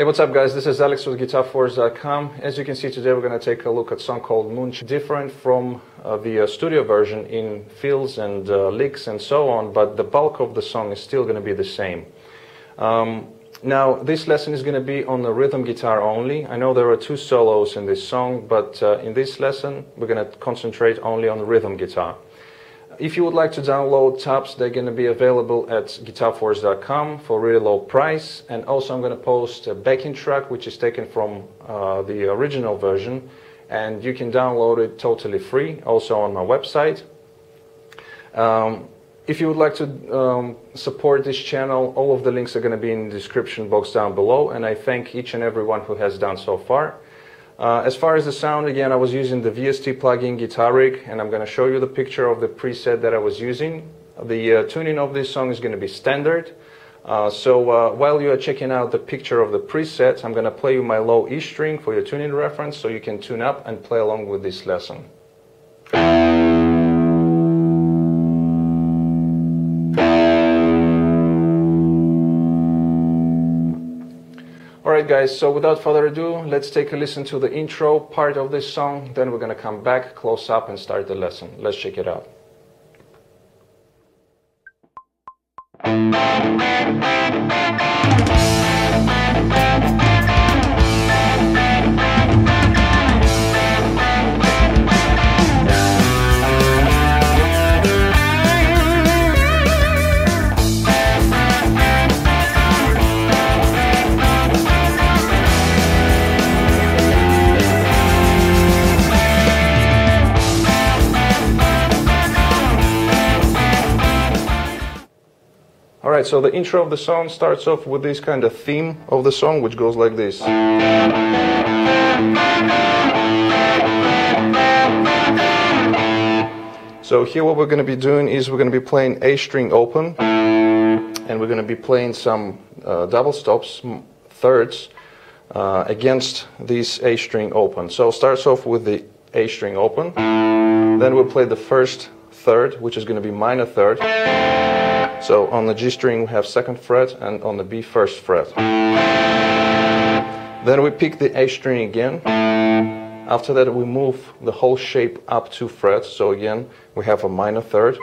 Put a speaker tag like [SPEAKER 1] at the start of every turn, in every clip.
[SPEAKER 1] Hey, what's up guys? This is Alex with GuitarForce.com. As you can see today we're going to take a look at a song called Moonshine. Different from the studio version in fills and licks and so on, but the bulk of the song is still going to be the same. Now this lesson is going to be on the rhythm guitar only. I know there are two solos in this song, but in this lesson we're going to concentrate only on the rhythm guitar. If you would like to download tabs, they're going to be available at GuitarForce.com for a really low price. And also I'm going to post a backing track which is taken from the original version, and you can download it totally free also on my website. If you would like to support this channel, all of the links are going to be in the description box down below, and I thank each and everyone who has done so far. As far as the sound, again, I was using the VST plugin Guitar Rig, and I'm going to show you the picture of the preset that I was using. The tuning of this song is going to be standard. So while you are checking out the picture of the preset, I'm going to play you my low E string for your tuning reference so you can tune up and play along with this lesson. Alright guys, so without further ado, let's take a listen to the intro part of this song, then we're going to come back close up and start the lesson. Let's check it out. Alright, so the intro of the song starts off with this kind of theme of the song, which goes like this. So here what we're going to be doing is we're going to be playing A string open, and we're going to be playing some double stops, thirds, against this A string open. So it starts off with the A string open, then we'll play the first third, which is going to be minor third. So on the G string we have second fret, and on the B first fret. Then we pick the A string again. After that we move the whole shape up 2 frets, so again we have a minor third.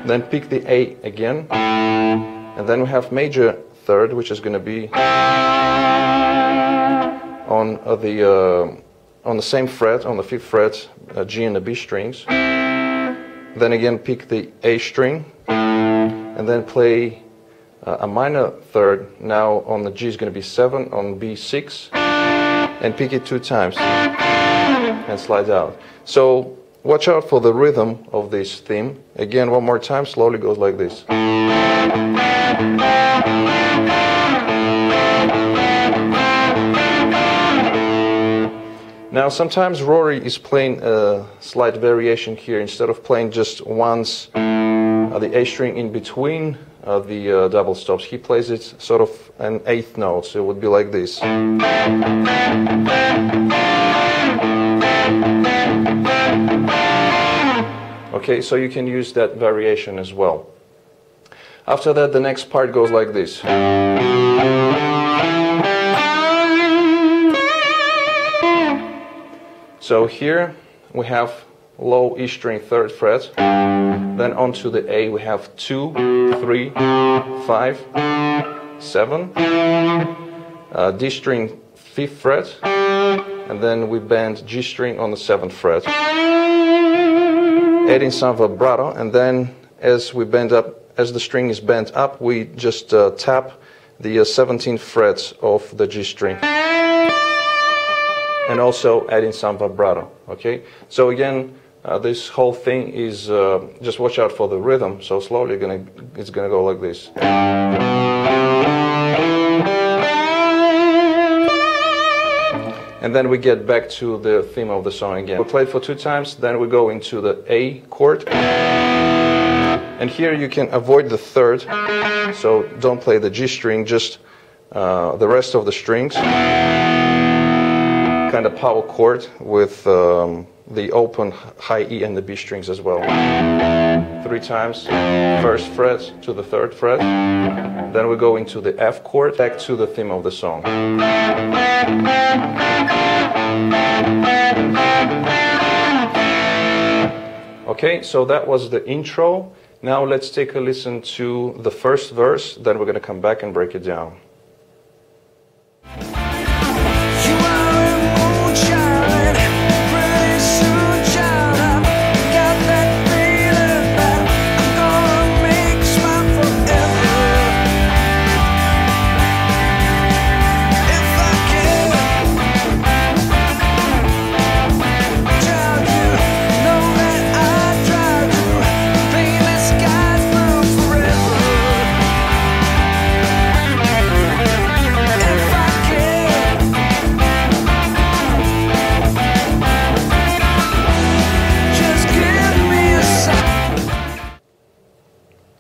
[SPEAKER 1] Then pick the A again, and then we have major third, which is going to be on the same fret, on the 5th fret, G and the B strings. Then again pick the A string, and then play a minor third. Now on the G is going to be 7, on B 6, and pick it 2 times and slide out. So watch out for the rhythm of this theme. Again, one more time, slowly goes like this. Now sometimes Rory is playing a slight variation here. Instead of playing just once the A string in between the double stops, he plays it sort of an 8th note, so it would be like this. Okay, so you can use that variation as well. After that, the next part goes like this. So here we have low E string 3rd fret, then onto the A we have 2, 3, 5, 7, D string 5th fret, and then we bend G string on the 7th fret, adding some vibrato, and then as the string is bent up, we just tap the 17th frets of the G string, and also adding some vibrato. Okay, so again, this whole thing is just watch out for the rhythm. So slowly it's gonna go like this. And then we get back to the theme of the song again. We play it for 2 times, then we go into the A chord. And here you can avoid the third, so don't play the G string, just the rest of the strings. Kind of power chord with the open high E and the B strings as well. 3 times, first fret to the 3rd fret, then we go into the F chord, back to the theme of the song. Okay, so that was the intro. Now let's take a listen to the first verse, then we're going to come back and break it down.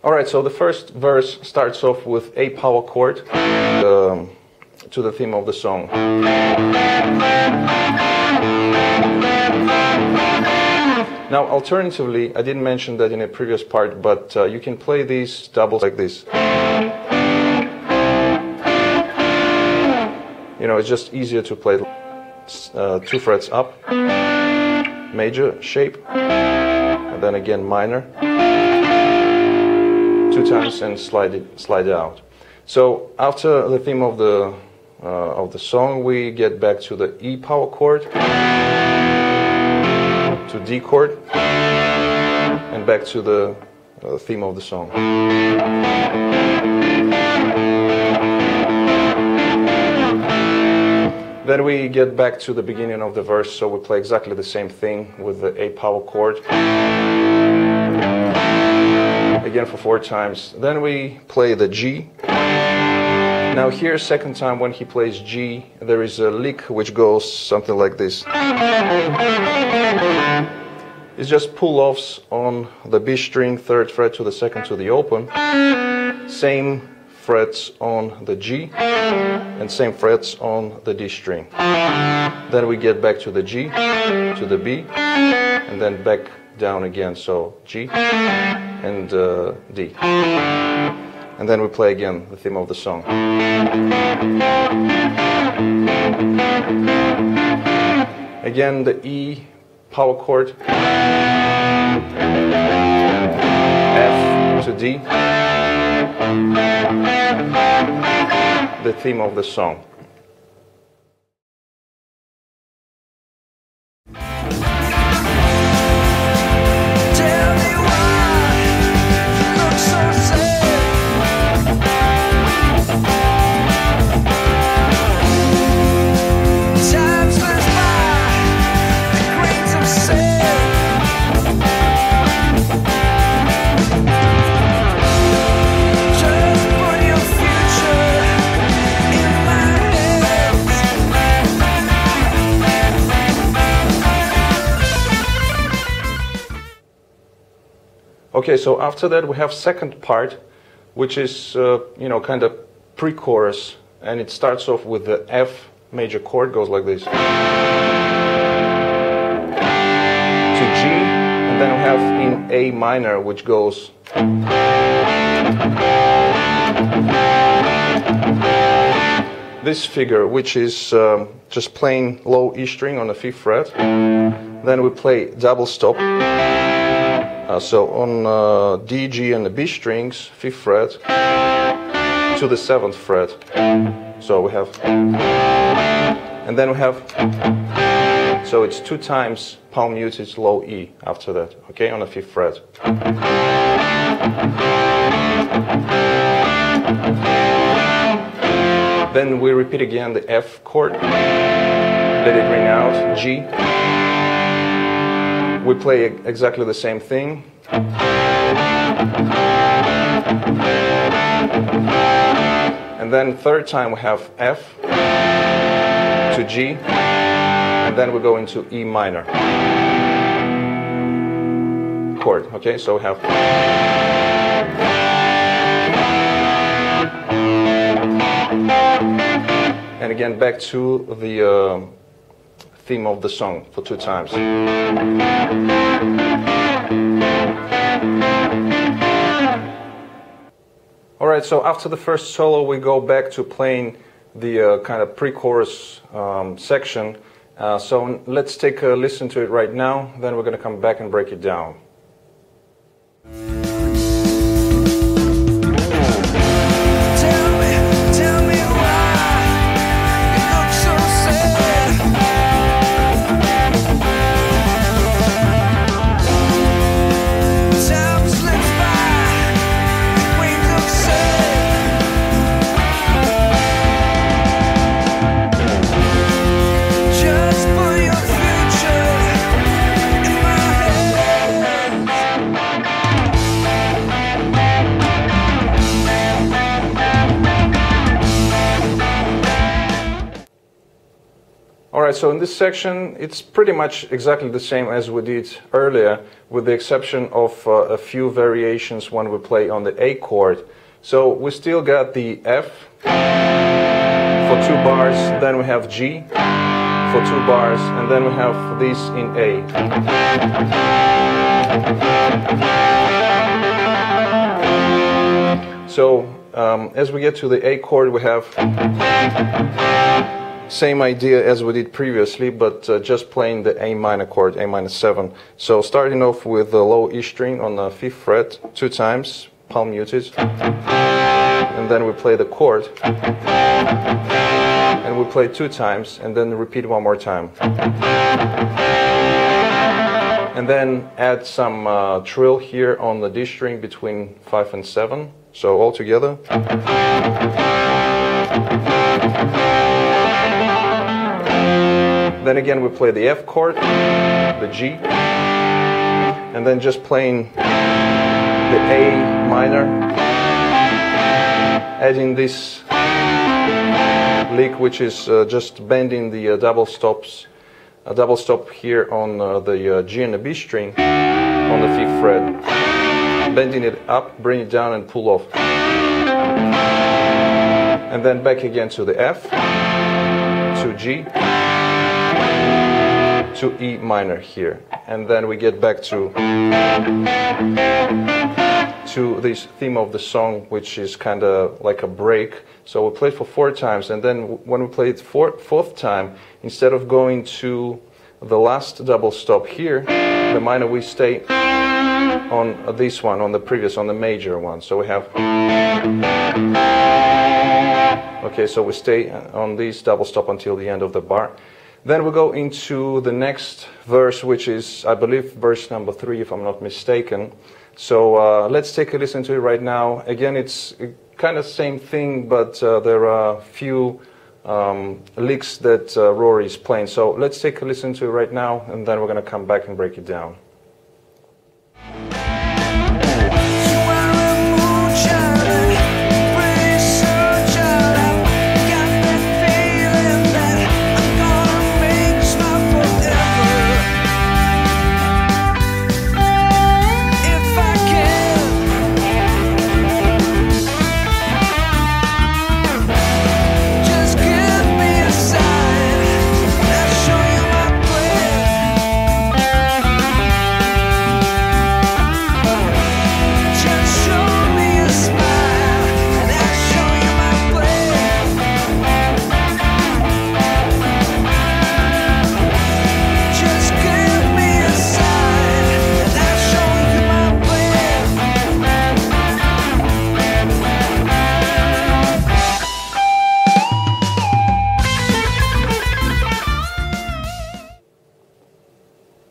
[SPEAKER 1] Alright, so the first verse starts off with a power chord to the theme of the song. Now, alternatively, I didn't mention that in a previous part, but you can play these doubles like this. You know, it's just easier to play 2 frets up, major shape, and then again minor. 2 times and slide it out. So after the theme of the song, we get back to the E power chord, to D chord, and back to the theme of the song. Then we get back to the beginning of the verse, so we play exactly the same thing with the A power chord. Again for 4 times. Then we play the G. Now here, second time when he plays G, there is a lick which goes something like this. It's just pull-offs on the B string, 3rd fret to the 2nd to the open. Same frets on the G, and same frets on the D string. Then we get back to the G, to the B, and then back down again, so G and D. And then we play again the theme of the song. Again, the E power chord, F to D, the theme of the song. Okay, so after that we have second part, which is you know, kind of pre-chorus, and it starts off with the F major chord, goes like this, to G, and then we have in A minor, which goes this figure, which is just plain low E string on the 5th fret. Then we play double stop. So on D, G and the B strings, 5th fret to the 7th fret. So we have, and then we have, so it's 2 times palm muted low E after that, okay, on the 5th fret. Then we repeat again the F chord, let it ring out, G. We play exactly the same thing. And then third time we have F to G, and then we go into E minor chord. Okay, so we have, and again back to the theme of the song for 2 times. Alright, so after the first solo we go back to playing the kind of pre-chorus section. So let's take a listen to it right now, then we're going to come back and break it down. Alright, so in this section it's pretty much exactly the same as we did earlier, with the exception of a few variations when we play on the A chord. So we still got the F for 2 bars, then we have G for 2 bars, and then we have this in A. So as we get to the A chord we have same idea as we did previously, but just playing the A minor chord, A minor 7. So starting off with the low E string on the 5th fret 2 times, palm muted, and then we play the chord, and we play 2 times, and then repeat 1 more time. And then add some trill here on the D string between 5 and 7, so all together. Then again we play the F chord, the G, and then just playing the A minor, adding this lick which is just bending the double stops, a double stop here on the G and the B string on the 5th fret, bending it up, bring it down and pull off. And then back again to the F, to G, to E minor here, and then we get back to this theme of the song, which is kind of like a break. So we play it for 4 times, and then when we play it 4th time, instead of going to the last double stop here, the minor, we stay on this one, on the previous, on the major one. So we have, okay, so we stay on this double stop until the end of the bar. Then we go into the next verse, which is, I believe, verse number 3, if I'm not mistaken. So let's take a listen to it right now. Again, it's kind of same thing, but there are a few licks that Rory is playing. So let's take a listen to it right now, and then we're going to come back and break it down.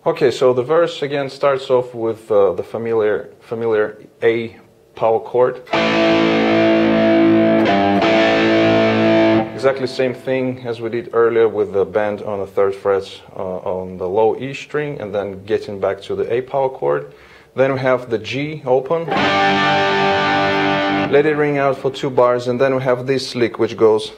[SPEAKER 1] Okay, so the verse again starts off with the familiar A power chord. Exactly same thing as we did earlier with the bend on the 3rd fret on the low E string, and then getting back to the A power chord. Then we have the G open, let it ring out for 2 bars, and then we have this lick which goes.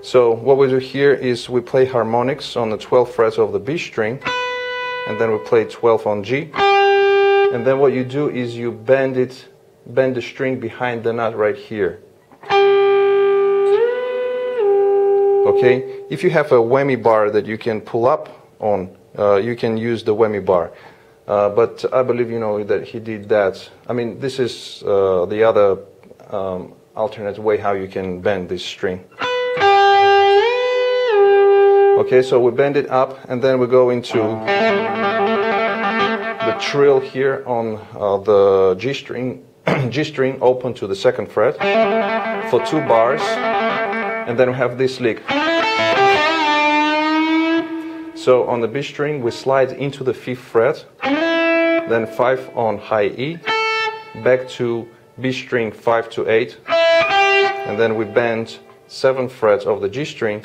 [SPEAKER 1] So what we do here is we play harmonics on the 12th fret of the B string, and then we play 12 on G, and then what you do is you bend the string behind the nut right here. Okay, if you have a whammy bar that you can pull up on, you can use the whammy bar. But I believe that he did that. I mean, this is the other alternate way how you can bend this string. Okay, so we bend it up, and then we go into the trill here on the G string, G string open to the 2nd fret for 2 bars, and then we have this lick. So on the B string we slide into the 5th fret, then 5 on high E, back to B string 5 to 8, and then we bend 7th fret of the G string.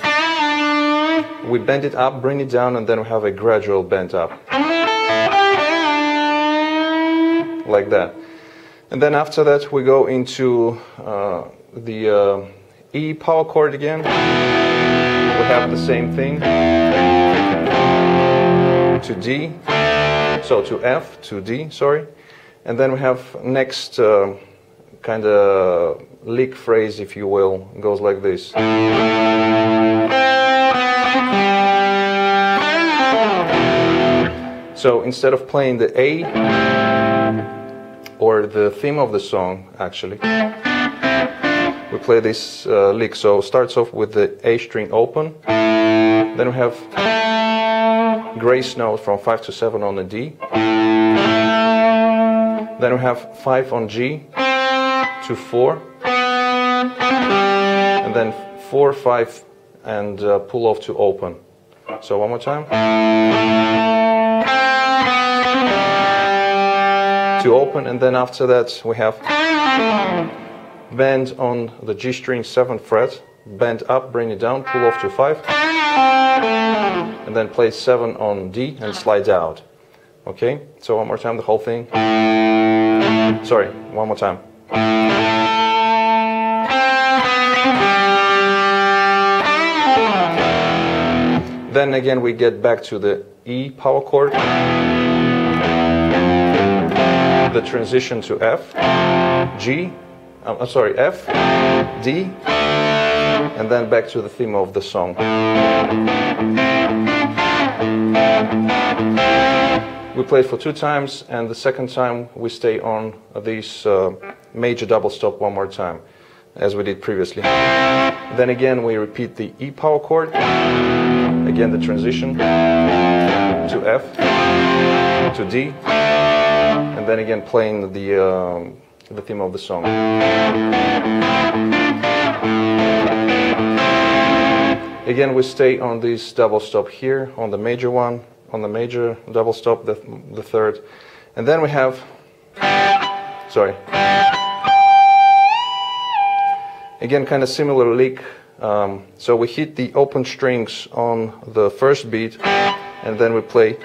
[SPEAKER 1] We bend it up, bring it down, and then we have a gradual bend up. Like that. And then after that we go into the E power chord again. We have the same thing to D, so to F, to D, sorry. And then we have next kind of lick phrase, if you will, goes like this. So instead of playing the A, or the theme of the song, actually, we play this lick. So it starts off with the A string open, then we have grace note from 5 to 7 on the D, then we have 5 on G to 4, and then 4, 5, and pull off to open. So one more time. To open, and then after that we have bend on the G string 7th fret, bend up, bring it down, pull off to 5, and then play 7 on D and slide out. Okay, so one more time, the whole thing. Sorry, one more time. Then again we get back to the E power chord, the transition to F, G, F, D, and then back to the theme of the song. We play it for 2 times, and the 2nd time we stay on this major double stop one more time, as we did previously. Then again we repeat the E power chord, again the transition to F, to D, and then again playing the theme of the song. Again we stay on this double stop here, on the major one, on the major double stop, the 3rd, and then we have, again kind of similar lick. So we hit the open strings on the 1st beat, and then we play.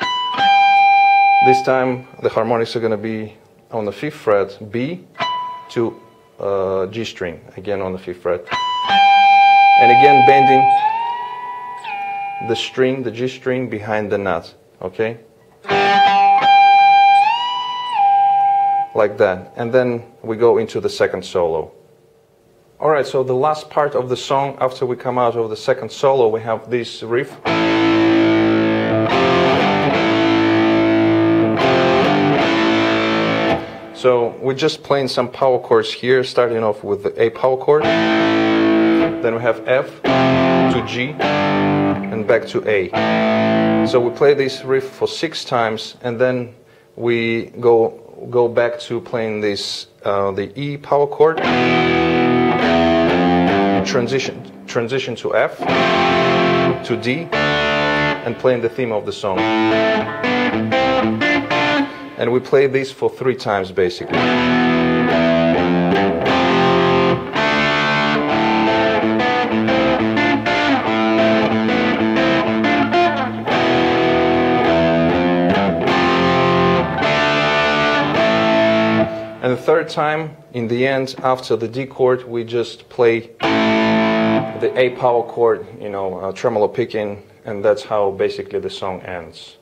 [SPEAKER 1] This time the harmonics are going to be on the 5th fret, B to G string, again on the 5th fret, and again bending the string, the G string, behind the nut. Okay, like that, and then we go into the 2nd solo. Alright, so the last part of the song, after we come out of the 2nd solo, we have this riff. So we're just playing some power chords here, starting off with the A power chord, then we have F to G, and back to A. So we play this riff for 6 times, and then we go back to playing this the E power chord, transition to F, to D, and playing the theme of the song. And we play this for 3 times basically. And the 3rd time, in the end, after the D chord, we just play the A power chord, tremolo picking, and that's how basically the song ends.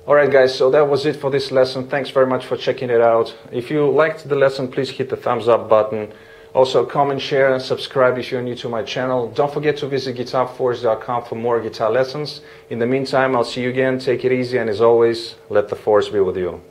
[SPEAKER 1] Alright guys, so that was it for this lesson. Thanks very much for checking it out. If you liked the lesson, please hit the thumbs up button. Also, comment, share, and subscribe if you're new to my channel. Don't forget to visit GuitarForce.com for more guitar lessons. In the meantime, I'll see you again. Take it easy, and as always, let the force be with you.